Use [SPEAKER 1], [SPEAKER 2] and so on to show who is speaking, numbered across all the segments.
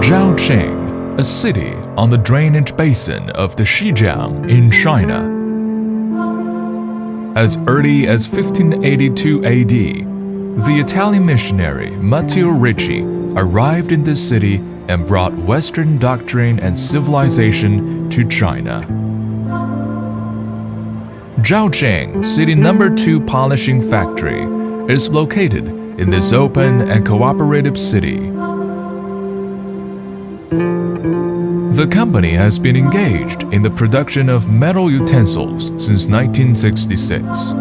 [SPEAKER 1] Zhaoqing, a city on the drainage basin of the Xinjiang in China. As early as 1582 AD, the Italian missionary Matteo Ricci arrived in this city and brought Western doctrine and civilization to China. Zhaoqing City No. 2 Polishing Factory is located in this open and cooperative city. The company has been engaged in the production of metal utensils since 1966.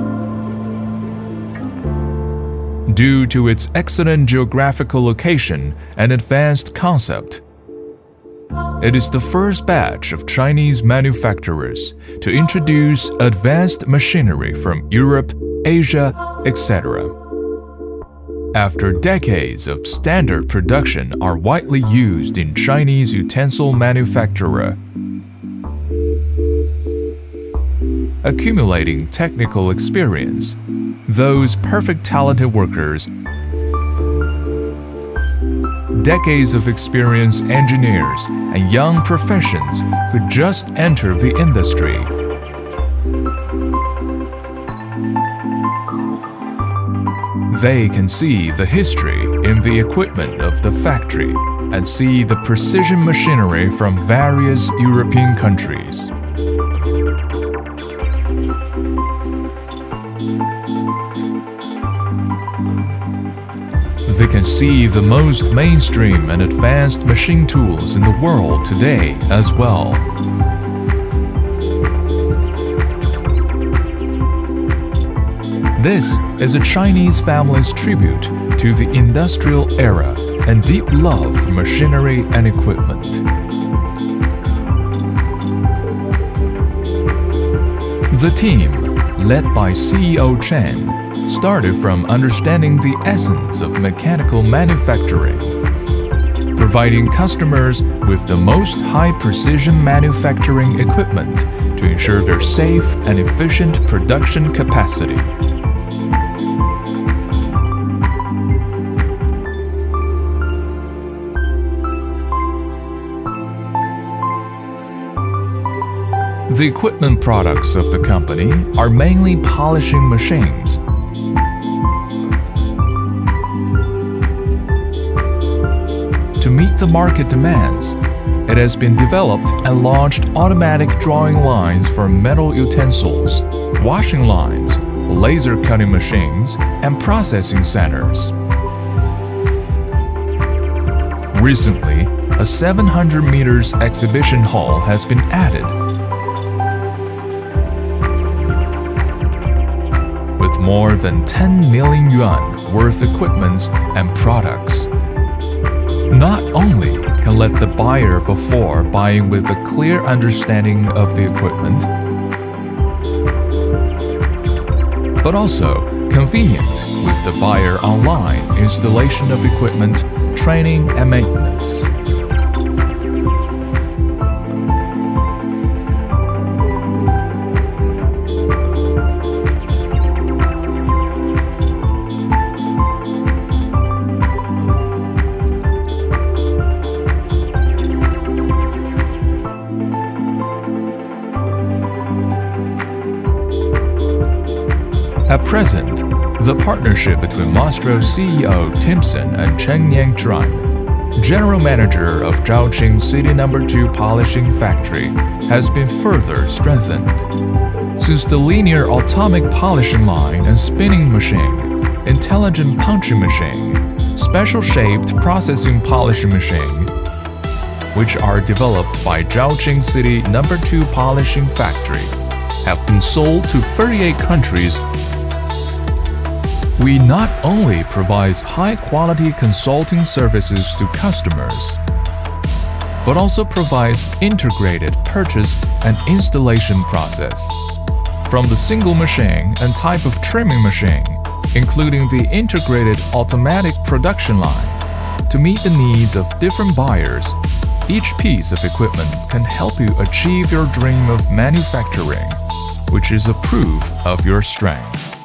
[SPEAKER 1] Due to its excellent geographical location and advanced concept, it is the first batch of Chinese manufacturers to introduce advanced machinery from Europe, Asia, etc. After decades of standard production are widely used in Chinese utensil manufacture, accumulating technical experience, those perfect talented workers, decades of experienced engineers, and young professions who just enter the industry. They can see the history in the equipment of the factory and see the precision machinery from various European countries. They can see the most mainstream and advanced machine tools in the world today as well. This is a Chinese family's tribute to the industrial era and deep love for machinery and equipment. The team, led by CEO Chen, started from understanding the essence of mechanical manufacturing, providing customers with the most high-precision manufacturing equipment to ensure their safe and efficient production capacity. The equipment products of the company are mainly polishing machines. To meet the market demands, it has been developed and launched automatic drawing lines for metal utensils, washing lines, laser cutting machines, and processing centers. Recently, a 700 meters exhibition hall has been added, with more than 10 million yuan worth equipments and products. Not only can let the buyer before buying with a clear understanding of the equipment, but also convenient with the buyer online installation of equipment, training and maintenance. At present, the partnership between Mostro CEO Timson and Chen Yangzhuan, General Manager of Zhaoqing City No. 2 Polishing Factory, has been further strengthened. Since the linear atomic polishing line and spinning machine, intelligent punching machine, special-shaped processing polishing machine, which are developed by Zhaoqing City No. 2 Polishing Factory, have been sold to 38 countries. We not only provide high-quality consulting services to customers, but also provides integrated purchase and installation process. From the single machine and type of trimming machine, including the integrated automatic production line, to meet the needs of different buyers, each piece of equipment can help you achieve your dream of manufacturing, which is a proof of your strength.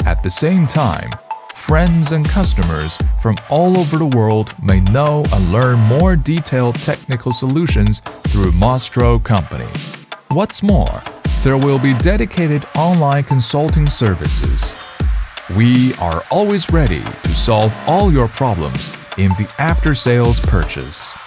[SPEAKER 1] At the same time, friends and customers from all over the world may know and learn more detailed technical solutions through Mostro Company. What's more, there will be dedicated online consulting services. We are always ready to solve all your problems in the after-sales purchase.